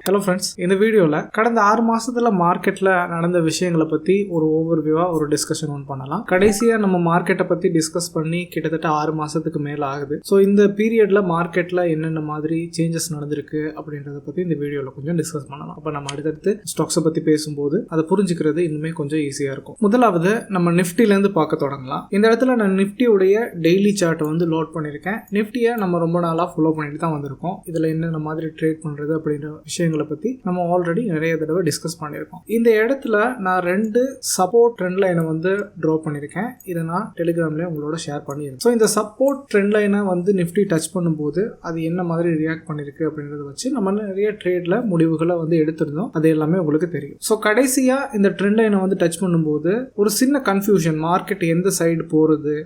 Hello friends, இந்த வீடியோவில் கடந்த 6 மாதத்தில் மார்க்கெட்டில் நடந்த விஷயங்களை பற்றி ஒரு ஓவர்வியூவாக ஒரு டிஸ்கஷன் ஒன்று பண்ணலாம். கடைசியாக நம்ம மார்க்கெட்டை பற்றி டிஸ்கஸ் பண்ணி கிட்டத்தட்ட 6 மாதத்துக்கு மேலே ஆகுது. ஸோ இந்த பீரியடில் மார்க்கெட்டில் என்னென்ன மாதிரி சேஞ்சஸ் நடந்திருக்கு அப்படின்றத பற்றி இந்த வீடியோவில் கொஞ்சம் டிஸ்கஸ் பண்ணலாம். அப்போ நம்ம அடுத்தடுத்து ஸ்டாக்ஸை பற்றி பேசும்போது அதை புரிஞ்சுக்கிறது இன்னுமே கொஞ்சம் ஈஸியாக இருக்கும். முதலாவது நம்ம நிஃப்டிலேருந்து பார்க்க தொடங்கலாம். இந்த இடத்துல நான் நிஃப்டியுடைய டெய்லி சார்ட்டை வந்து லோட் பண்ணியிருக்கேன். நிஃப்டியை நம்ம ரொம்ப நாளாக ஃபாலோ பண்ணிட்டு தான் வந்திருக்கோம். இதில் என்னென்ன மாதிரி ட்ரேட் பண்ணுறது அப்படின்ற விஷயங்கள் பத்தி நம்ம ஆல்ரெடி நிறைய தடவை டிஸ்கஸ் பண்ணியிருக்கோம். இந்த இடத்துல நான் 2 சப்போர்ட் ட்ரெண்ட் லைனை வந்து ட்ரா பண்ணியிருக்கேன். இதை நான் டெலிகிராம்ல உங்களோட ஷேர் பண்ணியிருக்கேன். ஸோ இந்த சப்போர்ட் ட்ரெண்ட் லைனை வந்து நிஃப்டி டச் பண்ணும்போது அது என்ன மாதிரி ரியாக்ட் பண்ணிருக்கு அப்படின்றத வச்சு நம்ம நிறைய ட்ரேட்ல முடிவுகளை வந்து எடுத்திருந்தோம். அது எல்லாமே உங்களுக்கு தெரியும். ஸோ கடைசியா இந்த ட்ரெண்ட் லைனை வந்து டச் பண்ணும்போது ஒரு சின்ன கன்ஃபியூஷன், மார்க்கெட் எந்த சைடு போறது,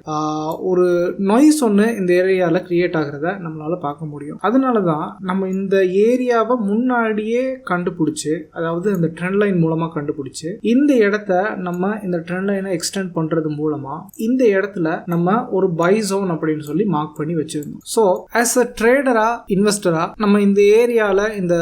ஒரு நாய்ஸ் ஒன்று இந்த ஏரியாவில் கிரியேட் ஆகிறத நம்மளால பார்க்க முடியும். அதனால தான் நம்ம இந்த ஏரியாவை முன்னாடியே கண்டுபிடிச்சு, அதாவது இந்த ட்ரெண்ட் லைன் மூலமா கண்டுபிடிச்சு இந்த இடத்த நம்ம இந்த ட்ரெண்ட் லைனை எக்ஸ்டெண்ட் பண்றது மூலமா இந்த இடத்துல நம்ம ஒரு பை ஜோன் அப்படின்னு சொல்லி மார்க் பண்ணி வச்சிருந்தோம். ஸோ ஆஸ் அ ட்ரேடரா, இன்வெஸ்டரா நம்ம இந்த ஏரியால இந்த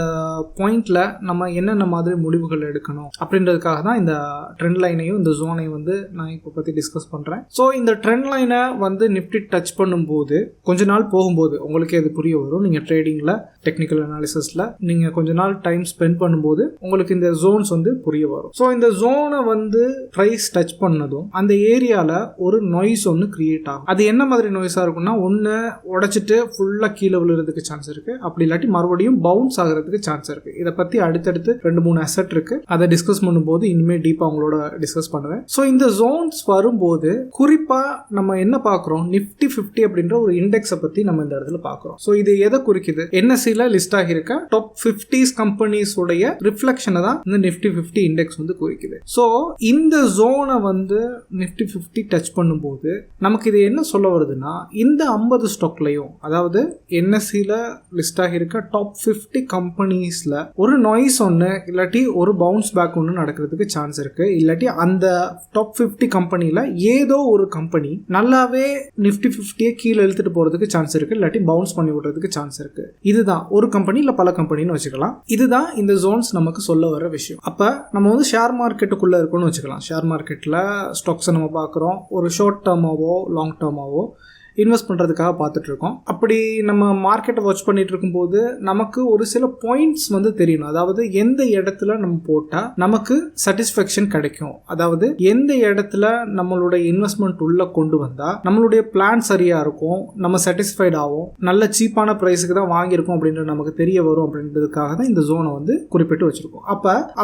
பாயிண்ட்ல நம்ம என்னென்ன மாதிரி முடிவுகள் எடுக்கணும் அப்படின்றதுக்காக தான் இந்த ட்ரெண்ட் லைனையும் இந்த ஜோனையும் வந்து நான் இப்போ பத்தி டிஸ்கஸ் பண்றேன். ஸோ இந்த ட்ரெண்ட் லைனை வந்து நிஃப்டி டச் பண்ணும்போது கொஞ்ச நாள் போகும்போது உங்களுக்கு அது புரிய வரும். நீங்க ட்ரேடிங்ல, டெக்னிக்கல் அனாலிசிஸ்ல நீங்க கொஞ்ச நாள் டைம் ஸ்பெண்ட் பண்ணும்போது உங்களுக்கு இந்த ஜோன்ஸ் வந்து புரிய வரும். ஸோ இந்த ஜோனை வந்து பிரைஸ் டச் பண்ணதும் அந்த ஏரியால ஒரு நாய்ஸ் ஒன்று கிரியேட் ஆகும். அது என்ன மாதிரி நாய்ஸா இருக்கும்னா, ஒன்று உடைச்சிட்டு ஃபுல்லா கீழே விழுறதுக்கு சான்ஸ் இருக்கு, அப்படி இல்லாட்டி மறுபடியும் பவுன்ஸ் ஆகிறதுக்கு சான்ஸ் இருக்கு. இதை பத்தி அடுத்தடுத்து 2-3 அசெட் இருக்கு. அதை டிஸ்கஸ் பண்ணும்போது இனிமே டீப்பா உங்களோட டிஸ்கஸ் பண்ணுவேன். ஸோ இந்த ஜோன்ஸ் வரும்போது குறிப்பா நம்ம என்ன பார்க்கிறோம், நிஃப்டி 50 அப்படின்ற ஒரு இண்டெக்ஸை பத்தி நம்ம இந்த இடத்துல பார்க்கிறோம். ஸோ இது எதை குறிக்குது, என்எஸ்சில லிஸ்ட் ஆகியிருக்க டாப் 50 கம்பெனிஸ் உடைய ரிஃப்ளெக்ஷனை தான் இந்த நிஃப்டி 50 இண்டெக்ஸ் வந்து குறிக்குது. ஸோ இந்த ஜோனை வந்து நிஃப்டி 50 டச் பண்ணும்போது நமக்கு இது என்ன சொல்ல வருதுன்னா, இந்த 50 ஸ்டாக்லையும், அதாவது என்எஸ்சில லிஸ்ட் ஆகியிருக்க டாப் 50 கம்பெனிஸ்ல ஒரு நாய்ஸ் ஒன்று இல்லாட்டி ஒரு பவுன்ஸ் பேக் ஒன்று நடக்கிறதுக்கு சான்ஸ் இருக்கு. இல்லாட்டி அந்த டாப் 50 கம்பெனில ஏதோ ஒரு கம்பெனி நல்லாவே நிஃப்டி 50 கீழே இழுத்துட்டு போறதுக்கு சான்ஸ் இருக்கு, இல்லாட்டி பவுன்ஸ் பண்ணி விடுறதுக்கு சான்ஸ் இருக்கு. இதுதான் ஒரு கம்பெனி இல்ல பல கம்பெனின்னு வச்சுக்கலாம். இதுதான் இந்த ஜோன்ஸ் நமக்கு சொல்ல வர விஷயம். அப்ப நம்ம வந்து ஷேர் மார்க்கெட்டுக்குள்ள இருக்குன்னு வச்சுக்கலாம். ஷேர் மார்க்கெட்ல ஸ்டாக்ஸை நம்ம பார்க்குறோம். ஒரு ஷார்ட் டேர்மாவோ லாங் டேர்மாவோ இன்வெஸ்ட் பண்ணுறதுக்காக பார்த்துட்டு இருக்கோம். அப்படி நம்ம மார்க்கெட்டை வாட்ச் பண்ணிட்டு இருக்கும்போது நமக்கு ஒரு சில பாயிண்ட்ஸ் வந்து தெரியணும். அதாவது எந்த இடத்துல நம்ம போட்டால் நமக்கு சாட்டிஸ்ஃபேக்ஷன் கிடைக்கும், அதாவது எந்த இடத்துல நம்மளுடைய இன்வெஸ்ட்மெண்ட் உள்ள கொண்டு வந்தால் நம்மளுடைய பிளான் சரியா இருக்கும், நம்ம சாட்டிஸ்ஃபைட் ஆகும், நல்ல சீப்பான ப்ரைஸுக்கு தான் வாங்கியிருக்கோம் அப்படின்றது நமக்கு தெரிய வரும். அப்படின்றதுக்காக தான் இந்த ஜோனை வந்து குறிப்பிட்டு வச்சிருக்கோம்.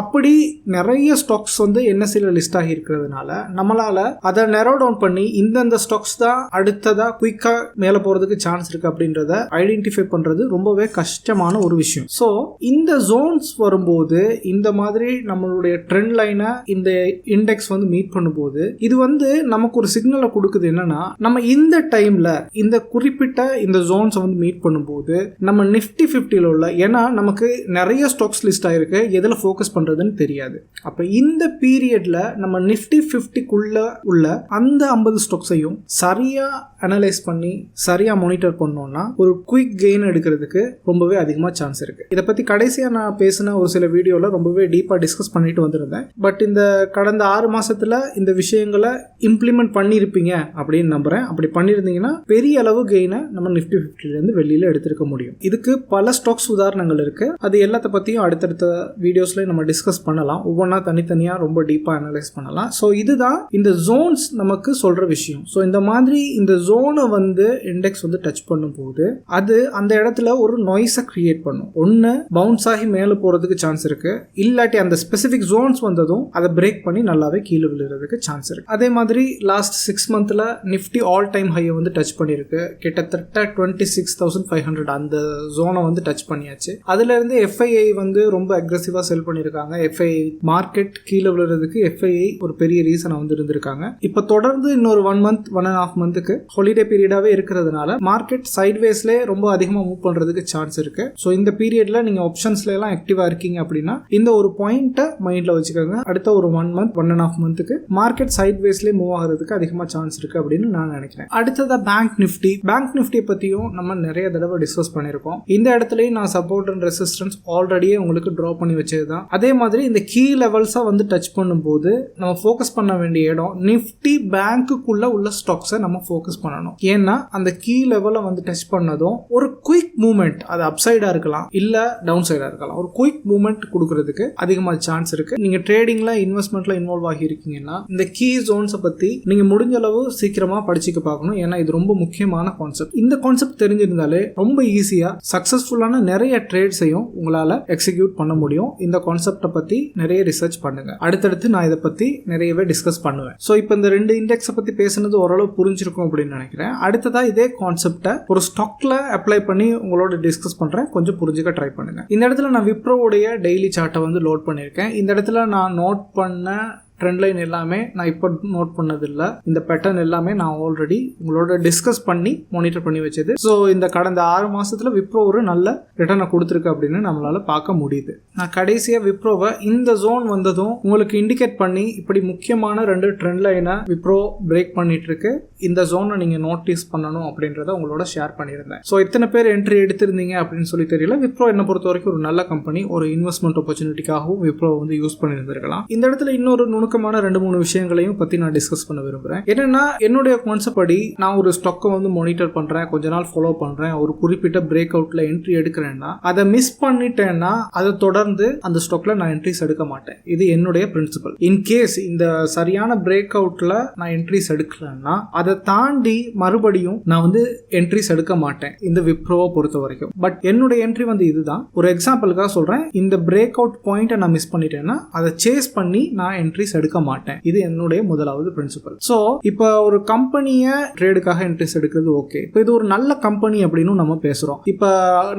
அப்படி நிறைய ஸ்டாக்ஸ் வந்து என்எஸ்சில லிஸ்ட் ஆகி இருக்கிறதுனால நம்மளால அதை நெரோ டவுன் பண்ணி இந்தந்த ஸ்டாக்ஸ் தான் அடுத்ததா குயிக்கா மேல போறதுக்கு சான்ஸ் இருக்கு அப்படின்றத ஐடென்டிஃபை பண்றது ரொம்பவே கஷ்டமான ஒரு விஷயம். சோ இந்த ஜோன்ஸ் வரும்போது இந்த மாதிரி நம்மளுடைய ட்ரெண்ட் லைனை இந்த இண்டெக்ஸ் வந்து மீட் பண்ணும்போது இது வந்து நமக்கு ஒரு சிக்னலை கொடுக்குது. என்னன்னா, நம்ம இந்த டைம்ல இந்த குறிப்பிட்ட இந்த ஜோன்ஸ் வந்து மீட் பண்ணும்போது நம்ம நிஃப்டி 50ல உள்ள, ஏன்னா நமக்கு நிறைய ஸ்டாக்ஸ் லிஸ்ட் ஆயிருக்கு, எதுல ஃபோக்கஸ் பண்றதுன்னு தெரியாது. அப்ப இந்த பீரியட்ல நம்ம நிஃப்டி 50க்குள்ள உள்ள அந்த 50 ஸ்டாக்ஸையும் சரியா அனலைஸ் பண்ணி சரியா மானிட்டர் பண்ணோம்னா ஒரு குயிக் கெயின் எடுக்கிறதுக்கு ரொம்பவே அதிகமா சான்ஸ் இருக்கு. இதை பத்தி கடைசியா நான் பேசின ஒரு சில வீடியோல ரொம்பவே டீப்பா டிஸ்கஸ் பண்ணிட்டு வந்திருந்தேன். பட் இந்த கடந்த 6 மாசத்துல இந்த விஷயங்களை இம்ப்ளிமெண்ட் பண்ணிருப்பீங்க அப்படின்னு நம்புறேன். அப்படி பண்ணிருந்தீங்கன்னா பெரிய அளவு கெயினை நம்ம நிஃப்டி 50ல இருந்து வெளியில எடுத்திருக்க முடியும். இதுக்கு பல ஸ்டாக்ஸ் உதாரணங்கள் இருக்கு. அது எல்லாத்த பத்தியும் அடுத்தடுத்த வீடியோஸ்ல நம்ம டிஸ்கஸ் பண்ணலாம். ஒவ்வொன்றா தனித்தனியா ரொம்ப டீப்பா அனலைஸ் பண்ணலாம். ஸோ இதுதான் இந்த ஜோன்ஸ் நமக்கு சொல்ற விஷயம். ஸோ இந்த மாதிரி இந்த ஜோனை வந்து இண்டெக்ஸ் வந்து டச் பண்ணும்போது அது அந்த இடத்துல ஒரு நாய்ஸை கிரியேட் பண்ணும். ஒன்னு பவுன்ஸ் ஆகி மேல போறதுக்கு சான்ஸ் இருக்கு, இல்லாட்டி அந்த ஸ்பெசிபிக் ஜோன்ஸ் வந்ததும் அதை பிரேக் பண்ணி நல்லாவே கீழே விழுறதுக்கு சான்ஸ் இருக்கு. அதே மாதிரி லாஸ்ட் 6 மந்த்ல நிஃப்டி ஆல் டைம் ஹையை வந்து டச் பண்ணிருக்கு. கிட்டத்தட்ட 26,500 அந்த ஜோனை வந்து டச் பண்ணியாச்சு. அதுல இருந்து எஃப்ஐஐ வந்து ரொம்ப அக்ரெசிவா செல் பண்ணிருக்காங்க. எஃப்ஐஐ மார்க்கெட் கீழே விழுறதுக்கு எஃப்ஐஐ ஒரு பெரிய ரீசனா வந்து இருந்திருக்காங்க. இப்ப தொடர்ந்து இன்னொரு 1 மந்த் 1.5 மந்த்துக்கு ஹாலிடே பீரியடாவே இருக்கிறதுனால மார்க்கெட் சைட்வேஸ்ல ரொம்ப அதிகமாக மூவ் பண்றதுக்கு சான்ஸ் இருக்கு. ஸோ இந்த பீரியட்ல நீங்க ஆப்ஷன்ஸ்ல எல்லாம் ஆக்டிவா இருக்கீங்க அப்படின்னா இந்த ஒரு பாயிண்ட்டை மைண்ட்ல வச்சுக்கோங்க. அடுத்த ஒரு 1 month 1.5 monthக்கு மார்க்கெட் சைட்வேஸ்ல மூவ் ஆகிறதுக்கு அதிகமாக சான்ஸ் இருக்கு அப்படின்னு நான் நினைக்கிறேன். அடுத்ததா பேங்க் நிஃப்டி பத்தியும் நம்ம நிறைய தடவை டிஸ்கஸ் பண்ணிருக்கோம். இந்த இடத்துலயும் நான் சப்போர்ட் அண்ட் ரெசிஸ்டன்ஸ் ஆல்ரெடியே உங்களுக்கு டிரா பண்ணி வச்சதுதான். அதே மாதிரி இந்த கீ லெவல்ஸா வந்து டச் பண்ணும்போது நம்ம ஃபோக்கஸ் பண்ண வேண்டிய இடம் நிஃப்டி பேங்க்குள்ள உள்ள ஸ்டாக்ஸை நம்ம ஃபோக்கஸ் பண்ணணும். ஏன்னா அந்த கீ லெவலை வந்து டச் பண்ணதும் ஒரு குயிக் மூவ்மெண்ட், அது அப்சைடா இருக்கலாம் இல்ல டவுன் சைடா இருக்கலாம், ஒரு குயிக் மூவ்மெண்ட் கொடுக்கறதுக்கு அதிகமாக சான்ஸ் இருக்கு. நீங்க ட்ரேடிங்ல இன்வெஸ்ட்மெண்ட்ல இன்வால்வ் ஆகி இருக்கீங்கன்னா இந்த கீ ஜோன்ஸை பத்தி நீங்க முடிஞ்ச அளவு சீக்கிரமா படிச்சுக்க பார்க்கணும். ஏன்னா இது ரொம்ப முக்கியமான கான்செப்ட். இந்த கான்செப்ட் தெரிஞ்சிருந்தாலே ரொம்ப ஈஸியா சக்சஸ்ஃபுல்லான நிறைய ட்ரேட்ஸையும் உங்களால எக்ஸிக்யூட் பண்ண முடியும். இந்த கான்செப்டை பத்தி நிறைய ரிசர்ச் பண்ணுங்க. அடுத்தடுத்து நான் இதை பத்தி நிறையவே டிஸ்கஸ் பண்ணுவேன். ஸோ இப்போ இந்த 2 இண்டெக்ஸை பத்தி பேசுனது ஓரளவு புரிஞ்சிருக்கும் அப்படின்னு நினைக்கிறேன். அடுத்ததா இதே கான்செப்டை ஒரு ஸ்டாக்ல அப்ளை பண்ணி உங்களோட டிஸ்கஸ் பண்றேன். கொஞ்சம் புரிஞ்சுக்க ட்ரை பண்ணுங்க. இந்த இடத்துல நான் விப்ரோவுடைய டெய்லி சார்ட்டை வந்து லோட் பண்ணியிருக்கேன். இந்த இடத்துல நான் நோட் பண்ண ட்ரெண்ட் லைன் எல்லாமே நான் இப்போ நோட் பண்ணதில்லை. இந்த பேட்டர்ன் எல்லாமே நான் ஆல்ரெடி உங்களோட டிஸ்கஸ் பண்ணி மானிட்டர் பண்ணி வச்சது. ஸோ இந்த கடந்த 6 மாசத்துல விப்ரோ ஒரு நல்ல ரிட்டர்னை கொடுத்துருக்கு அப்படின்னு நம்மளால பார்க்க முடியுது. நான் கடைசியாக விப்ரோவை இந்த ஜோன் வந்ததும் உங்களுக்கு இண்டிகேட் பண்ணி இப்படி முக்கியமான 2 ட்ரெண்ட் லைனை விப்ரோ பிரேக் பண்ணிட்டு இருக்கு. இந்த ஜோனை நீங்க நோட்டீஸ் பண்ணணும் அப்படின்றத உங்களோட ஷேர் பண்ணியிருந்தேன். ஸோ இத்தனை பேர் என்ட்ரி எடுத்திருந்தீங்க அப்படின்னு சொல்லி தெரியல. விப்ரோ என்னை பொறுத்த வரைக்கும் ஒரு நல்ல கம்பெனி, ஒரு இன்வெஸ்ட்மெண்ட் ஆப்பர்ச்சுனிட்டிக்காகவும் விப்ரோ வந்து யூஸ் பண்ணியிருந்திருக்கலாம். இந்த இடத்துல இன்னொரு நுணுக்கமான 2-3 விஷயங்களையும் பத்தி நான் டிஸ்கஸ் பண்ண விரும்புறேன். என்னன்னா என்னுடைய கான்செப்ட் படி நான் ஒரு ஸ்டாக்கை வந்து மானிட்டர் பண்றேன், கொஞ்ச நாள் ஃபாலோ பண்றேன், ஒரு குறிப்பிட்ட பிரேக் அவுட்ல என்ட்ரி எடுக்கிறேன்னா அதை மிஸ் பண்ணிட்டேன்னா அதை தொடர்ந்து அந்த ஸ்டாக்ல நான் என்ட்ரிஸ் எடுக்க மாட்டேன். இது என்னுடைய பிரின்சிபல். இன்கேஸ் இந்த சரியான பிரேக் அவுட்ல நான் என்ட்ரிஸ் எடுக்கலன்னா அதை தாண்டி மறுபடியும் நான் வந்து என்ட்ரிஸ் எடுக்க மாட்டேன் இந்த விப்ரோவை பொறுத்த வரைக்கும். பட் என்னுடைய என்ட்ரி வந்து இதுதான். ஒரு எக்ஸாம்பிளுக்காக சொல்றேன். இந்த பிரேக் அவுட் பாயிண்ட்டை நான் மிஸ் பண்ணிட்டேன்னா அதை சேஸ் பண்ணி நான் என்ட்ரிஸ் எடுக்க மாட்டேன். இது என்னுடைய முதலாவது பிரின்சிபல். சோ இப்போ ஒரு கம்பெனியை ட்ரேடுக்காக என்ட்ரிஸ் எடுக்கிறது ஓகே. இப்போ இது ஒரு நல்ல கம்பெனி அப்படின்னு நம்ம பேசுறோம். இப்போ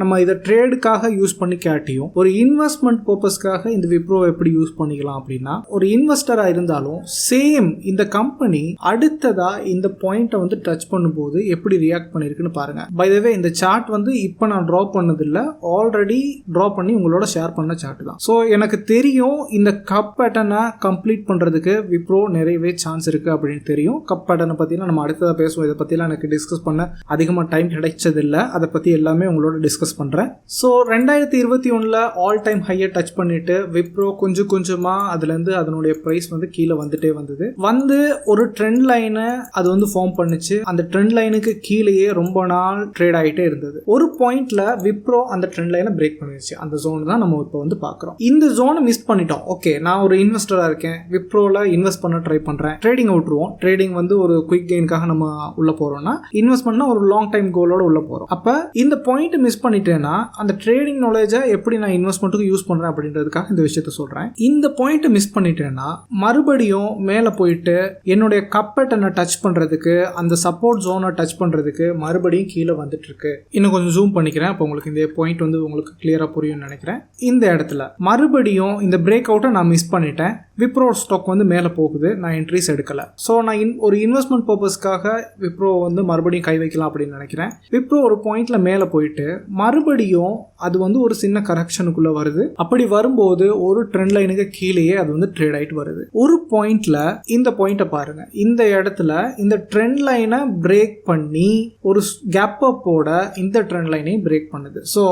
நம்ம இதை ட்ரேடுக்காக யூஸ் பண்ணி காட்டியும் ஒரு இன்வெஸ்ட்மெண்ட் பர்பஸ்க்காக இந்த விப்ரோவை எப்படி யூஸ் பண்ணிக்கலாம் அப்படின்னா, ஒரு இன்வெஸ்டரா இருந்தாலும் சேம் இந்த கம்பெனி அடுத்ததா இந்த பாயிண்ட்டை வந்து டச் பண்ணும்போது எப்படி ரியாக்ட் பண்ணிருக்குன்னு பாருங்க. பை த வே இந்த சார்ட் வந்து இப்போ நான் டிரா பண்ணதில்ல, ஆல்ரெடி டிரா பண்ணி உங்களோட ஷேர் பண்ண சார்ட் தான். ஸோ எனக்கு தெரியும் இந்த கப் பேட்டர்னை கம்ப்ளீட் பண்றதுக்கு விப்ரோ நிறையவே சான்ஸ் இருக்கு அப்படின்னு தெரியும். கப் பேட்டர்னை பத்திலாம் நம்ம அடுத்ததா பேசுவோம். இதை பத்திலாம் எனக்கு டிஸ்கஸ் பண்ண அதிகமாக டைம் கிடைச்சதில்லை. அதை பத்தி எல்லாமே உங்களோட டிஸ்கஸ் பண்றேன். ஸோ 2021 ஆல் டைம் ஹையை டச் பண்ணிட்டு விப்ரோ கொஞ்சம் கொஞ்சமா அதுல இருந்து அதனுடைய பிரைஸ் வந்து கீழே வந்துட்டே வந்தது. வந்து ஒரு ட்ரெண்ட் லைனை அது வந்து ஃபார்ம் பண்ணுச்சு. அந்த ட்ரெண்ட் லைனுக்கு கீழேயே ரொம்ப நாள் ட்ரேட் ஆகிட்டே இருந்தது. ஒரு பாயிண்ட்ல விப்ரோ அந்த ட்ரெண்ட் லைனை பிரேக் பண்ணிருச்சு. அந்த ஜோன் தான் நம்ம இப்போ வந்து பார்க்குறோம். இந்த ஜோனை மிஸ் பண்ணிட்டோம். ஓகே, நான் ஒரு இன்வெஸ்டரா இருக்கேன், விப்ரோல இன்வெஸ்ட் பண்ண ட்ரை பண்றேன். ட்ரேடிங் விட்டுருவோம். ட்ரேடிங் வந்து ஒரு குயிக் கெயின்காக நம்ம உள்ள போறோம்னா, இன்வெஸ்ட்மெண்ட்னா ஒரு லாங் டைம் கோலோட உள்ள போறோம். அப்ப இந்த பாயிண்ட் மிஸ் பண்ணிட்டேன்னா அந்த ட்ரேடிங் நாலேஜை எப்படி நான் இன்வெஸ்ட்மெண்ட்டுக்கு யூஸ் பண்றேன் அப்படின்றதுக்காக இந்த விஷயத்த சொல்றேன். இந்த பாயிண்ட் மிஸ் பண்ணிட்டேன்னா மறுபடியும் மேல போயிட்டு என்னுடைய கப் பேட்டர்னை டச் பண்றதுக்கு, அந்த சப்போர்ட் ஜோனை டச் பண்றதுக்கு மறுபடியும் கீழே வந்துட்டு இருக்கு. இன்னும் கொஞ்சம் ஜூம் பண்ணிக்கிறேன். அப்போ உங்களுக்கு இந்த பாயிண்ட் வந்து உங்களுக்கு கிளியரா புரியும் நினைக்கிறேன். இந்த இடத்துல மறுபடியும் இந்த பிரேக் அவுட்டை நான் மிஸ் பண்ணிட்டேன். விப்ரோ ஸ்டாக் வந்து மேலே போகுது, நான் என்ட்ரிஸ் எடுக்கல. ஸோ நான் ஒரு இன்வெஸ்ட்மெண்ட் பர்பஸ்க்காக விப்ரோ வந்து மறுபடியும் கை வைக்கலாம் அப்படின்னு நினைக்கிறேன். விப்ரோ ஒரு பாயிண்ட்ல மேலே போயிட்டு மறுபடியும் அது வந்து ஒரு சின்ன கரெக்ஷனுக்குள்ள வருது. அப்படி வரும்போது ஒரு ட்ரெண்ட் லைனுக்கு கீழேயே அது வந்து ட்ரேட் ஆயிட்டு வருது. ஒரு பாயிண்ட்ல இந்த பாயிண்ட்டை பாருங்க. இந்த இடத்துல இந்த ட்ரெண்ட் லைனை பிரேக் பண்ணி ஒரு கேப் அப்போட இந்த ட்ரெண்ட் லைனையும் பிரேக் பண்ணுது. ஸோ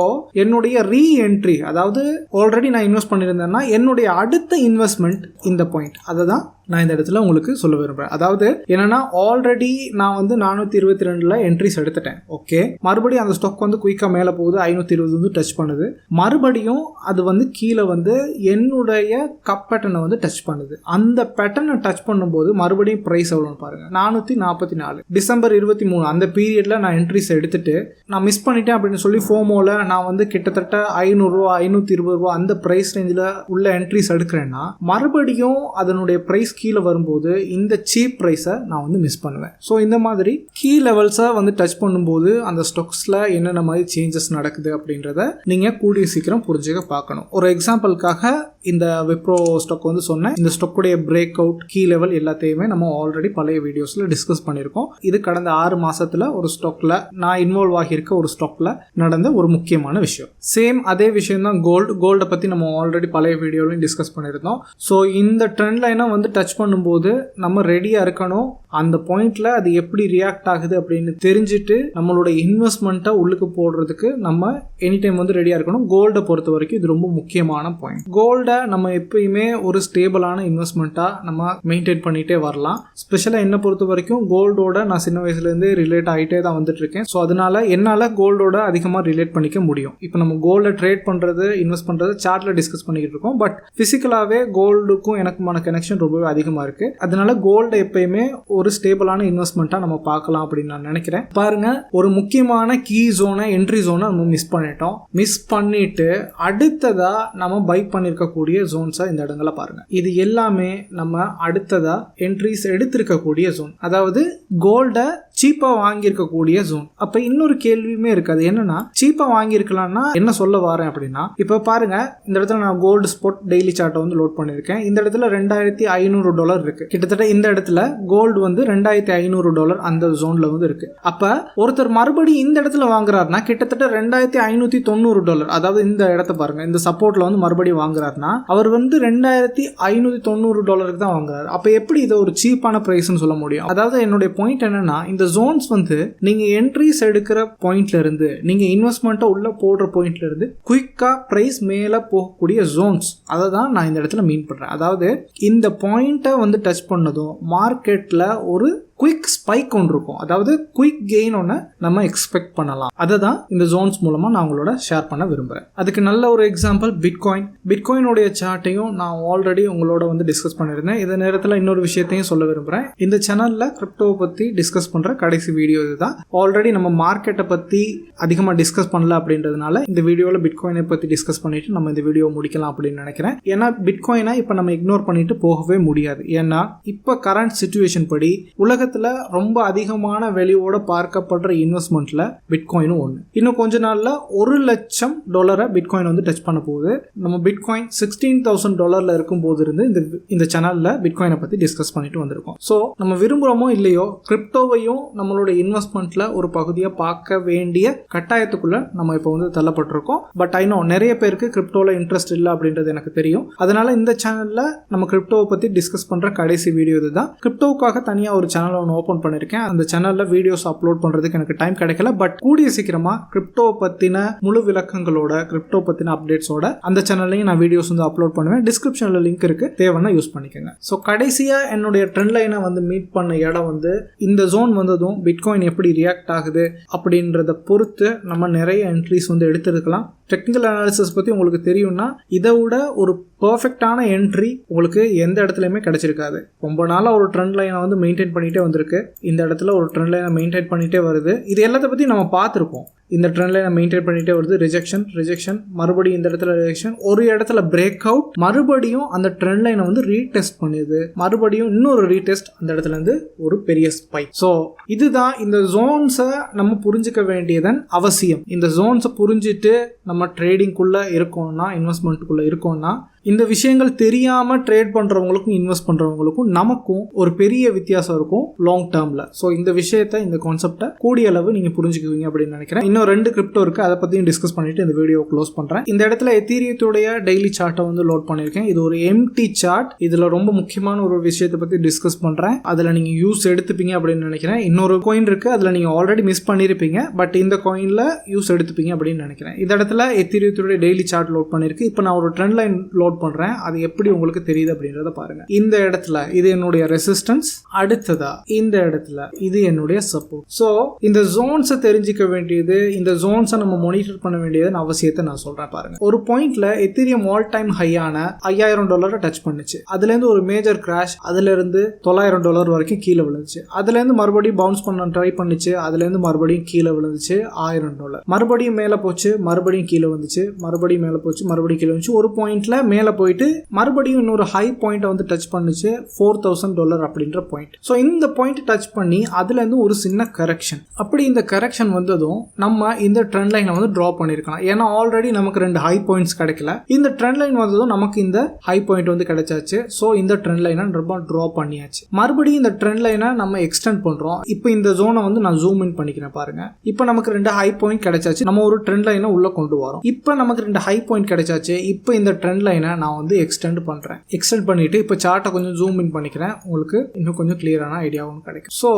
என்னுடைய ரீ என்ட்ரி, அதாவது ஆல்ரெடி நான் இன்வெஸ்ட் பண்ணியிருந்தேன்னா என்னுடைய அடுத்த இன்வெஸ்ட்மெண்ட் இந்த பாயிண்ட். அதை தான் நான் இந்த இடத்துல உங்களுக்கு சொல்ல விரும்புறேன். அதாவது என்னன்னா, ஆல்ரெடி நான் வந்து 422 என்ட்ரிஸ் எடுத்துட்டேன். ஓகே, மறுபடியும் அந்த ஸ்டாக் வந்து குயிக்கா மேலே போகுது, 520 வந்து டச் பண்ணுது. மறுபடியும் அது வந்து கீழே வந்து என்னுடைய கப் பேட்டர்னை வந்து டச் பண்ணுது. அந்த பேட்டர்னை டச் பண்ணும்போது மறுபடியும் பிரைஸ் எவ்வளோன்னு பாருங்க, 444. டிசம்பர் 23 அந்த பீரியட்ல நான் என்ட்ரிஸ் எடுத்துட்டு நான் மிஸ் பண்ணிட்டேன் அப்படின்னு சொல்லி ஃபோமோல நான் வந்து கிட்டத்தட்ட 500 ரூபா 520 ரூபா அந்த பிரைஸ் ரேஞ்சில் உள்ள என்ட்ரிஸ் எடுக்கிறேன்னா மறுபடியும் அதனுடைய பிரைஸ் கீழே வரும்போது இந்த சீப் ப்ரைஸை நான் வந்து மிஸ் பண்ணுவேன். ஸோ இந்த மாதிரி கீ லெவல்ஸை வந்து டச் பண்ணும்போது அந்த ஸ்டாக்ஸில் என்னென்ன மாதிரி சேஞ்சஸ் நடக்குது அப்படின்றத நீங்கள் கூடிய சீக்கிரம் புரிஞ்சுக்க பார்க்கணும். ஒரு எக்ஸாம்பிளுக்காக இந்த விப்ரோ ஸ்டாக் வந்து சொன்னேன். இந்த ஸ்டாக்குடைய பிரேக் அவுட் கீ லெவல் எல்லாத்தையுமே நம்ம ஆல்ரெடி பழைய வீடியோஸில் டிஸ்கஸ் பண்ணியிருக்கோம். இது கடந்த 6 மாசத்துல ஒரு ஸ்டாக்ல நான் இன்வால்வ் ஆகியிருக்க ஒரு ஸ்டாக்ல நடந்த ஒரு முக்கியமான விஷயம். சேம் அதே விஷயம் தான் கோல்டை பற்றி நம்ம ஆல்ரெடி பழைய வீடியோலையும் டிஸ்கஸ் பண்ணியிருந்தோம். ஸோ இந்த ட்ரெண்ட் லைனை வந்து டச் பண்ணும்போது நம்ம ரெடியாக இருக்கணும். அந்த பாயிண்ட்ல அது எப்படி ரியாக்ட் ஆகுது அப்படின்னு தெரிஞ்சுட்டு நம்மளோட இன்வெஸ்ட்மெண்ட்டை உள்ளுக்கு போடுறதுக்கு நம்ம எனி டைம் வந்து ரெடியாக இருக்கணும். கோல்டை பொறுத்த வரைக்கும் இது ரொம்ப முக்கியமான பாயிண்ட். கோல்டை நம்ம எப்பயுமே ஒரு ஸ்டேபிளான இன்வெஸ்ட்மெண்ட்டாக நம்ம மெயின்டைன் பண்ணிகிட்டே வரலாம். ஸ்பெஷலாக என்னை பொறுத்த வரைக்கும் கோல்டோட நான் சின்ன வயசுலேருந்து ரிலேட் ஆகிட்டே தான் வந்துட்டு இருக்கேன். ஸோ அதனால என்னால் கோல்டோட அதிகமாக ரிலேட் பண்ணிக்க முடியும். இப்போ நம்ம கோல்டை ட்ரேட் பண்ணுறது இன்வெஸ்ட் பண்ணுறது சார்ட்டில் டிஸ்கஸ் பண்ணிக்கிட்டு இருக்கோம். பட் ஃபிசிக்கலாகவே கோல்டுக்கும் எனக்குமான கனெக்ஷன் ரொம்பவே அதிகமாக இருக்குது. அதனால கோல்டை எப்பயுமே ஒரு ஸ்டேபிளான இன்வெஸ்ட்மெண்ட்டாக நம்ம பார்க்கலாம் அப்படின்னு நான் நினைக்கிறேன். பாருங்க, ஒரு முக்கியமான கீ ஜோனை என்ட்ரி ஜோனை நம்ம மிஸ் பண்ணிட்டோம். மிஸ் பண்ணிட்டு அடுத்ததா நம்ம பை பண்ணிருக்கக்கூடிய ஜோன்ஸை இந்த இடங்களை பாருங்க. இது எல்லாமே நம்ம அடுத்ததா என்ட்ரிஸ் எடுத்திருக்கக்கூடிய ஜோன், அதாவது கோல்டை சீப்பா வாங்கியிருக்கக்கூடிய ஜோன். அப்ப இன்னொரு கேள்வியுமே இருக்காது, என்னன்னா சீப்பா வாங்கியிருக்கலாம்னா என்ன சொல்ல வரேன் அப்படின்னா, இப்ப பாருங்க இந்த இடத்துல நான் கோல்டு ஸ்பாட் டெய்லி சார்ட்டை வந்து லோட் பண்ணிருக்கேன். இந்த இடத்துல $2,500 இருக்கு. கிட்டத்தட்ட இந்த இடத்துல கோல்டு வந்து $2,500 அந்த ஜோன்ல வந்து இருக்கு. அப்ப ஒருத்தர் மறுபடியும் இந்த இடத்துல வாங்குறாருன்னா கிட்டத்தட்ட $2,590, அதாவது இந்த இடத்த பாருங்க, இந்த சப்போர்ட்ல வந்து மறுபடியும் வாங்குறாருன்னா அவர் வந்து $2,590 தான் வாங்குறாரு. அப்ப எப்படி இதை ஒரு சீப்பான பிரைஸ்னு சொல்ல முடியும்? அதாவது என்னுடைய பாயிண்ட் என்னன்னா, இந்த ஜோன்ஸ் வந்து நீங்க என்ட்ரிஸ் எடுக்கிற பாயிண்ட்ல இருந்து நீங்க இன்வெஸ்ட்மெண்ட்டை உள்ள போடுற பாயிண்ட்ல இருந்து குயிக்கா பிரைஸ் மேல போகக்கூடிய ஜோன்ஸ். அதை தான் நான் இந்த இடத்துல மீன் பண்றேன். அதாவது இந்த பாயிண்ட்டை வந்து டச் பண்ணதும் மார்க்கெட்ல ஒரு குயிக் ஸ்பைக் ஒன்று இருக்கும், அதாவது குயிக் கெயின் ஒன்று நம்ம எக்ஸ்பெக்ட் பண்ணலாம். அதை தான் இந்த ஜோன்ஸ் மூலமா நான் உங்களோட ஷேர் பண்ண விரும்புறேன். அதுக்கு நல்ல ஒரு எக்ஸாம்பிள் பிட்காயினுடைய சார்ட்டையும் நான் ஆல்ரெடி உங்களோட வந்து டிஸ்கஸ் பண்ணியிருந்தேன். இந்த நேரத்தில் இன்னொரு விஷயத்தையும் சொல்ல விரும்புறேன். இந்த சேனல்ல கிரிப்டோவை பத்தி டிஸ்கஸ் பண்ற கடைசி வீடியோ இதுதான். ஆல்ரெடி நம்ம மார்க்கெட்டை பத்தி அதிகமாக டிஸ்கஸ் பண்ணல அப்படின்றதுனால இந்த வீடியோவில் பிட்காயினை பத்தி டிஸ்கஸ் பண்ணிட்டு நம்ம இந்த வீடியோ முடிக்கலாம் அப்படின்னு நினைக்கிறேன். ஏன்னா பிட்காயினை இப்போ நம்ம இக்னோர் பண்ணிட்டு போகவே முடியாது. ஏன்னா இப்போ கரண்ட் சிச்சுவேஷன் படி உலக ரொம்ப அதிகமான வெளியோட பார்க்கப்படுற இன்வெஸ்ட்மெண்ட்ல பிட்காயினும் ஒன்று. இன்னும் கொஞ்ச நாள்ல $1,00,000 பிட்காயின் வந்து டச் பண்ண போகுது. நம்ம பிட்காயின் $16,000 இருக்கும் போது இருந்து இந்த சேனல்ல பிட்காயினை பத்தி டிஸ்கஸ் பண்ணிட்டு வந்திருக்கோம். ஸோ நம்ம விரும்புறோமோ இல்லையோ கிரிப்டோவையும் நம்மளோட இன்வெஸ்ட்மெண்ட்ல ஒரு பகுதியாக பார்க்க வேண்டிய கட்டாயத்துக்குள்ள நம்ம இப்போ வந்து தள்ளப்பட்டிருக்கோம். பட் ஐ நோ நிறைய பேருக்கு கிரிப்டோல இன்ட்ரெஸ்ட் இல்லை அப்படின்றது எனக்கு தெரியும். அதனால இந்த சேனல்ல நம்ம கிரிப்டோவை பத்தி டிஸ்கஸ் பண்ற கடைசி வீடியோ இதுதான். கிரிப்டோவுக்காக தனியாக ஒரு சேனல் ஓபன் பண்ணிருக்கேன். அந்த சேனல்ல வீடியோஸ் அப்லோட் பண்றதுக்கு எனக்கு டைம் கிடைக்கல. பட் கூடிய சீக்கிரமா கிரிப்டோ பத்தின முழு விளக்கங்களோட, கிரிப்டோ பத்தின அப்டேட்ஸோட அந்த சேனல்லையும் நான் வீடியோஸ் வந்து அப்லோட் பண்ணுவேன். டிஸ்கிரிப்ஷன்ல லிங்க் இருக்கு, தேவைன்னா யூஸ் பண்ணிக்கோங்க. ஸோ கடைசியா என்னுடைய ட்ரெண்ட் லைனை வந்து மீட் பண்ண இடம் வந்து இந்த ஜோன் வந்ததும் பிட்காயின் எப்படி ரியாக்ட் ஆகுது அப்படின்றத பொறுத்து நம்ம நிறைய என்ட்ரிஸ் வந்து எடுத்துருக்கலாம். டெக்னிக்கல் அனாலிசிஸ் பற்றி உங்களுக்கு தெரியும்னா இதை விட ஒரு பர்ஃபெக்டான என்ட்ரி உங்களுக்கு எந்த இடத்துலையுமே கிடைச்சிருக்காது. ரொம்ப நாளாக ஒரு ட்ரெண்ட் லைனை வந்து மெயின்டைன் பண்ணிகிட்டே வந்திருக்கு. இந்த இடத்துல ஒரு ட்ரெண்ட் லைனை மெயின்டைன் பண்ணிகிட்டே வருது. இது எல்லாத்த பற்றி நம்ம பார்த்துருப்போம். இந்த ட்ரெண்ட் லைனை மெயின்டைன் பண்ணிகிட்டே வருது. ரிஜெக்ஷன், மறுபடியும் இந்த இடத்துல ரிஜெக்ஷன், ஒரு இடத்துல பிரேக் அவுட், மறுபடியும் அந்த ட்ரெண்ட் லைனை வந்து ரீடெஸ்ட் பண்ணுது, மறுபடியும் இன்னொரு ரீடெஸ்ட், அந்த இடத்துல இருந்து ஒரு பெரிய ஸ்பைக். ஸோ இதுதான் இந்த ஜோன்ஸை நம்ம புரிஞ்சுக்க வேண்டியதன் அவசியம். இந்த ஜோன்ஸை புரிஞ்சுட்டு நம்ம ட்ரேடிங்குள்ள இருக்கோம்னா, இன்வெஸ்ட்மெண்ட்டுக்குள்ள இருக்கோம்னா, இந்த விஷயங்கள் தெரியாம ட்ரேட் பண்றவங்களுக்கும் இன்வெஸ்ட் பண்றவங்களுக்கும் நமக்கும் ஒரு பெரிய வித்தியாசம் இருக்கும் லாங் டேர்ம்ல. ஸோ இந்த விஷயத்தை, இந்த கான்செப்டை கூடிய அளவு நீங்க புரிஞ்சுக்குவீங்க அப்படின்னு நினைக்கிறேன். இன்னும் 2 கிரிப்டோ இருக்கு, அதை பத்தியும் டிஸ்கஸ் பண்ணிட்டு இந்த வீடியோ க்ளோஸ் பண்றேன். இந்த இடத்துல எத்தீரியத்துடைய டெய்லி சார்ட்டை வந்து லோட் பண்ணிருக்கேன். இது ஒரு எம்டி சார்ட். இதுல ரொம்ப முக்கியமான ஒரு விஷயத்தை பத்தி டிஸ்கஸ் பண்றேன். அதுல நீங்க யூஸ் எடுத்துப்பீங்க அப்படின்னு நினைக்கிறேன். இன்னொரு காயின் இருக்கு, அதுல நீங்க ஆல்ரெடி மிஸ் பண்ணிருப்பீங்க. பட் இந்த காயின்ல யூஸ் எடுத்துப்பீங்க அப்படின்னு நினைக்கிறேன். இந்த இடத்துல எத்தீரியத்துடைய டெய்லி சார்ட் லோட் பண்ணிருக்கு. இப்போ நான் ஒரு ட்ரெண்ட் லைன் லோட் பண்றேன். அது எப்படி உங்களுக்கு தெரியுது அப்படின்றத பாருங்க. இந்த இடத்துல இது என்னுடைய ரெசிஸ்டன்ஸ், அடுத்ததா இந்த இடத்துல இது என்னுடைய சப்போர்ட். சோ இந்த ஜோன்ஸை தெரிஞ்சுக்க வேண்டியது, இந்த ஜோன்ஸை நம்ம மானிட்டர் பண்ண வேண்டியது அவசியத்தை நான் சொல்றேன் பாருங்க. ஒரு பாயிண்ட்ல எத்தீரியம் ஆல் டைம் ஹையான $5,000 டச் பண்ணுச்சு. அதுல இருந்து ஒரு மேஜர் கிராஷ், அதுல இருந்து $900 வரைக்கும் கீழே விழுந்துச்சு. அதுல இருந்து மறுபடியும் பவுன்ஸ் பண்ண ட்ரை பண்ணுச்சு. அதுல இருந்து மறுபடியும் கீழே விழுந்துச்சு $1,000. மறுபடியும் மேல போச்சு, மறுபடியும் கீழே வந்துச்சு, மறுபடியும் மேல போச்சு, மறுபடியும் கீழே வந்துச்சு. ஒரு பாயிண்ட்ல மேல மேலே போயிட்டு மறுபடியும் இன்னொரு ஹை பாயிண்ட்டை வந்து டச் பண்ணுச்சு $4,000 அப்படின்ற பாயிண்ட். ஸோ இந்த பாயிண்ட் டச் பண்ணி அதுலேருந்து ஒரு சின்ன கரெக்ஷன். அப்படி இந்த கரெக்ஷன் வந்ததும் நம்ம இந்த ட்ரெண்ட் லைனை வந்து ட்ரா பண்ணியிருக்கலாம். ஏன்னா ஆல்ரெடி நமக்கு 2 ஹை பாயிண்ட்ஸ் கிடைக்கல. இந்த ட்ரெண்ட் லைன் வந்ததும் நமக்கு இந்த ஹை பாயிண்ட் வந்து கிடைச்சாச்சு. ஸோ இந்த ட்ரெண்ட் லைனை ரொம்ப ட்ரா பண்ணியாச்சு. மறுபடியும் இந்த ட்ரெண்ட் லைனை நம்ம எக்ஸ்டெண்ட் பண்ணுறோம். இப்போ இந்த ஜோனை வந்து நான் ஜூம் இன் பண்ணிக்கிறேன் பாருங்க. இப்போ நமக்கு 2 ஹை பாயிண்ட் கிடைச்சாச்சு. நம்ம ஒரு ட்ரெண்ட் லைனை உள்ள கொண்டு வரோம். இப்போ நமக்கு 2 ஹை பாயிண்ட் கிடைச்சாச்சு. இப்போ இந்த ட்ரெண்ட் லைனை நான் வந்து எக்ஸ்டெண்ட் பண்றேன். எக்ஸ்டெண்ட் பண்ணிட்டு இப்போ சார்ட்டை கொஞ்சம் ஜூம் இன் பண்ணிக்கிறேன். உங்களுக்கு இன்னும் கொஞ்சம் கிளியரான ஐடியாவும் கிடைக்கும். ஸோ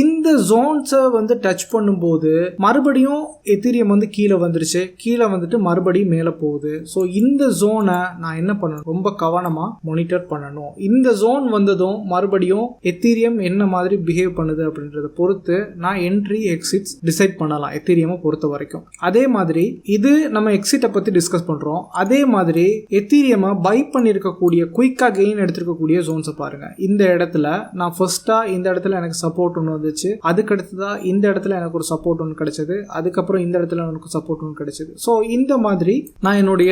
இந்த ஜோன்ஸை வந்து டச் பண்ணும்போது மறுபடியும் எத்தீரியம் வந்து கீழே வந்துருச்சு. கீழே வந்துட்டு மறுபடியும் மேலே போகுது. ஸோ இந்த ஜோனை நான் என்ன பண்ணணும், ரொம்ப கவனமா மானிட்டர் பண்ணணும். இந்த ஜோன் வந்ததும் மறுபடியும் எத்தீரியம் என்ன மாதிரி பிஹேவ் பண்ணுது அப்படின்றத பொறுத்து நான் என்ட்ரி எக்ஸிட்ஸ் டிசைட் பண்ணலாம் எத்தீரியமை பொறுத்த வரைக்கும். அதே மாதிரி இது நம்ம எக்ஸிட்டை பத்தி டிஸ்கஸ் பண்றோம். அதே மாதிரி எத்தீரியமை பை பண்ணிருக்கக்கூடிய குயிக்கா கெயின் எடுத்திருக்கக்கூடிய ஜோன்ஸை பாருங்க. இந்த இடத்துல நான் ஃபர்ஸ்டா இந்த இடத்துல எனக்கு சப்போர்ட் ஒன்று வந்துச்சு. அதுக்கடுத்துதான் இந்த இடத்துல எனக்கு ஒரு சப்போர்ட் ஒன்று கிடைச்சது. அதுக்கப்புறம் இந்த இடத்துல எனக்கு சப்போர்ட் ஒன்று கிடைச்சது. ஸோ இந்த மாதிரி நான் என்னுடைய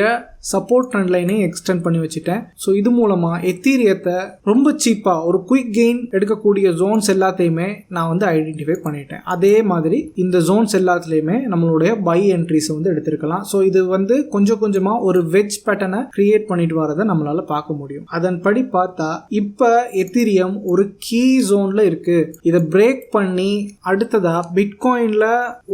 சப்போர்ட் ட்ரெண்ட் லைனை எக்ஸ்டெண்ட் பண்ணி வச்சுட்டேன். ஸோ இது மூலமா எத்தீரியத்தை ரொம்ப சீப்பா ஒரு குயிக் கெயின் எடுக்கக்கூடிய ஜோன்ஸ் எல்லாத்தையுமே நான் வந்து ஐடென்டிஃபை பண்ணிட்டேன். அதே மாதிரி இந்த ஜோன்ஸ் எல்லாத்துலயுமே நம்மளுடைய பை என்ட்ரிஸ் வந்து எடுத்திருக்கலாம். ஸோ இது வந்து கொஞ்சம் கொஞ்சமா ஒரு வெட்ஜ் பேட்டர்னை கிரியேட் பண்ணிட்டு வரதை நம்மளால பார்க்க முடியும். அதன்படி பார்த்தா இப்ப எத்தீரியம் ஒரு கீ ஜோன்ல இருக்கு. இதை பிரேக் பண்ணி அடுத்ததா பிட்காயின்ல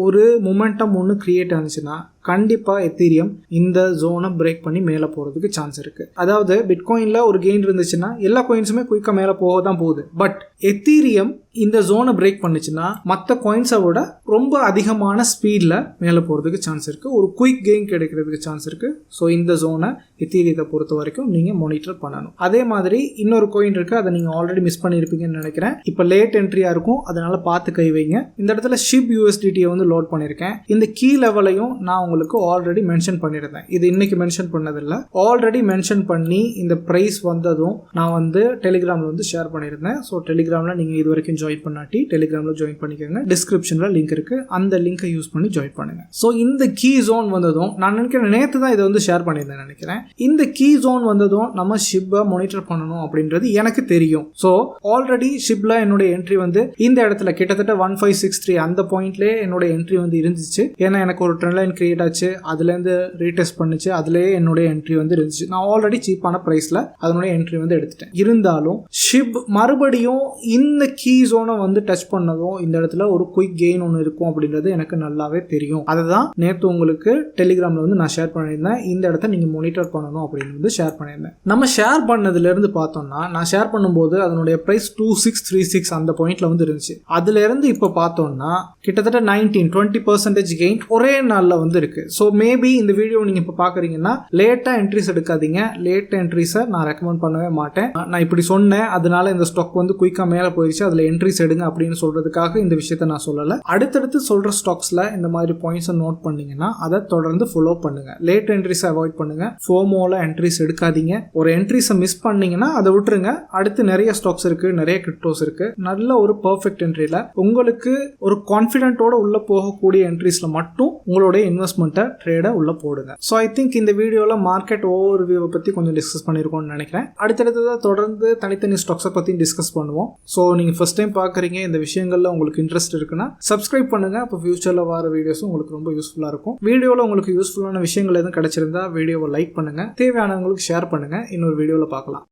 ஒரு மொமெண்டம் ஒன்று கிரியேட் ஆனிச்சுன்னா கண்டிப்பா எத்தீரியம் இந்த ஜோனை பிரேக் பண்ணி மேலே போறதுக்கு சான்ஸ் இருக்கு. அதாவது பிட்காயின்ல ஒரு கெயின் இருந்துச்சுன்னா எல்லா காயின்ஸுமே குயிக்கா மேலே போக தான் போகுது. பட் எத்தீரியம் இந்த ஜோனை பிரேக் பண்ணுச்சுன்னா மற்ற காயின்ஸை விட ரொம்ப அதிகமான ஸ்பீட்ல மேலே போறதுக்கு சான்ஸ் இருக்கு. ஒரு குயிக் கெயின் கிடைக்கிறதுக்கு சான்ஸ் இருக்கு. ஸோ இந்த ஜோனை எத்தீரியத்தை பொறுத்த வரைக்கும் நீங்க மானிட்டர் பண்ணணும். அதே மாதிரி இன்னொரு காயின் இருக்கு, அதை நீங்க ஆல்ரெடி மிஸ் பண்ணிருப்பீங்கன்னு நினைக்கிறேன். இப்போ லேட் என்ட்ரியா இருக்கும், அதனால பார்த்து கை வைங்க. இந்த இடத்துல ஷிப் யூஎஸ்டிடியை வந்து லோட் பண்ணிருக்கேன். இந்த கீ லெவலையும் நான் உங்களுக்கு ஆல்ரெடி மென்ஷன் பண்ணிருந்தேன். இது இன்னைக்கு மென்ஷன் பண்ணதில்லை, ஆல்ரெடி மென்ஷன் பண்ணி இந்த பிரைஸ் வந்ததும் நான் வந்து டெலிகிராம்ல வந்து ஷேர் பண்ணியிருந்தேன். ஸோ டெலிகிராம்ல நீங்க இது வரைக்கும் ஜாயின் பண்ணாட்டி டெலிகிராம்ல ஜாயின் பண்ணிக்கோங்க. டிஸ்கிரிப்ஷன்ல லிங்க் இருக்கு, அந்த லிங்கை யூஸ் பண்ணி ஜாயின் பண்ணுங்க. ஸோ இந்த கீ ஜோன் வந்ததும் நான் நினைக்கிறேன் நேற்று தான் இதை வந்து ஷேர் பண்ணியிருந்தேன் நினைக்கிறேன். இந்த கீ ஜோன் வந்ததும் நம்ம ஷிப்பை மானிட்டர் பண்ணணும் அப்படின்றது எனக்கு தெரியும். ஸோ ஆல்ரெடி ஷிப்ல என்னுடைய என்ட்ரி வந்து இந்த இடத்துல கிட்டத்தட்ட 1563 அந்த பாயிண்ட்லேயே என்னோட என்ட்ரி வந்து இருந்துச்சு. ஏன்னா எனக்கு ஒரு ட்ரெண்ட் லைன் கிரியேட் ஆச்சு, அதுலேருந்து ரீடெஸ்ட் பண்ணுச்சு, அதுலேயே என்னுடைய என்ட்ரி வந்து இருந்துச்சு. நான் ஆல்ரெடி சீப்பான பிரைஸ்ல அதனுடைய என்ட்ரி வந்து எடுத்துட்டேன். இருந்தாலும் ஷிப் மறுபடியும் இந்த கீ ஜோனை வந்து டச் பண்ணதும் இந்த இடத்துல ஒரு குயிக் கெயின் ஒன்று இருக்கும் அப்படின்றது எனக்கு நல்லாவே தெரியும். அதை தான் நேற்று உங்களுக்கு டெலிகிராம்ல வந்து நான் ஷேர் பண்ணியிருந்தேன். இந்த இடத்த நீங்க மானிட்டர் பண்ணணும் அப்படின்னு வந்து ஷேர் பண்ணியிருந்தேன். நம்ம ஷேர் பண்ணதுல இருந்து பார்த்தோம்னா நான் ஷேர் பண்ணும்போது அதனுடைய பிரைஸ் 2636 அந்த பாயிண்ட்ல வந்து இருந்துச்சு. அதுல இருந்து இப்ப பார்த்தோம்னா கிட்டத்தட்ட 20% கெயின் ஒரே நாள்ல வந்து இருக்கு. ஸோ மேபி இந்த வீடியோ நீங்க இப்ப பாக்குறீங்கன்னா லேட்டா என்ட்ரிஸ் எடுக்காதீங்க. லேட் என்ட்ரிஸை நான் ரெக்கமெண்ட் பண்ணவே மாட்டேன். நான் இப்படி சொன்னேன், அதனால இந்த ஸ்டாக் வந்து குயிக்கா மேல போயிடுச்சு, அதுல என்ட்ரிஸ் எடுங்க அப்படின்னு சொல்றதுக்காக இந்த விஷயத்த நான் சொல்லல. அடுத்தடுத்து சொல்ற ஸ்டாக்ஸ்ல இந்த மாதிரி பாயிண்ட்ஸ் நோட் பண்ணீங்கன்னா அதை தொடர்ந்து ஃபாலோ பண்ணுங்க. லேட் என்ட்ரிஸ் அவாய்ட் பண்ணுங்க. ஃபோமோல என்ட்ரிஸ் எடுக்காதீங்க. ஒரு என்ட்ரிஸை மிஸ் பண்ணீங்கன்னா அதை விட்டுருங்க. அடுத்து நிறைய ஸ்டாக்ஸ் இருக்கு, நிறைய கிரிப்டோஸ் இருக்கு. நல்ல ஒரு பெர்ஃபெக்ட் என்ட்ரியில உங்களுக்கு ஒரு கான்ஃபிடென்ட்டோட உள்ள போகக்கூடிய என்ட்ரிஸ்ல மட்டும் உங்களுடைய இன்வெஸ்ட்மெண்ட்டை ட்ரேட உள்ள போடுங்க. ஸோ ஐ திங்க் இந்த வீடியோல மார்க்கெட் ஓவர் வியூவை பத்தி கொஞ்சம் டிஸ்கஸ் பண்ணிருக்கோம்னு நினைக்கிறேன். அடுத்தடுத்ததாக தொடர்ந்து தனித்தனி ஸ்டாக்ஸை பத்தி டிஸ்கஸ் பண்ணுவோம். ஸோ நீங்க ஃபர்ஸ்ட் டைம் பாக்குறீங்க, இந்த விஷயங்கள்ல உங்களுக்கு இன்ட்ரெஸ்ட் இருக்குன்னா சப்ஸ்கிரைப் பண்ணுங்க. அப்போ ஃபியூச்சர்ல வர வீடியோஸும் உங்களுக்கு ரொம்ப யூஸ்ஃபுல்லா இருக்கும். வீடியோல உங்களுக்கு யூஸ்ஃபுல்லான விஷயங்கள் எதுவும் கிடைச்சிருந்தா வீடியோவை லைக் பண்ணுங்க, தேவையானவங்களுக்கு ஷேர் பண்ணுங்க. இன்னொரு வீடியோல பார்க்கலாம்.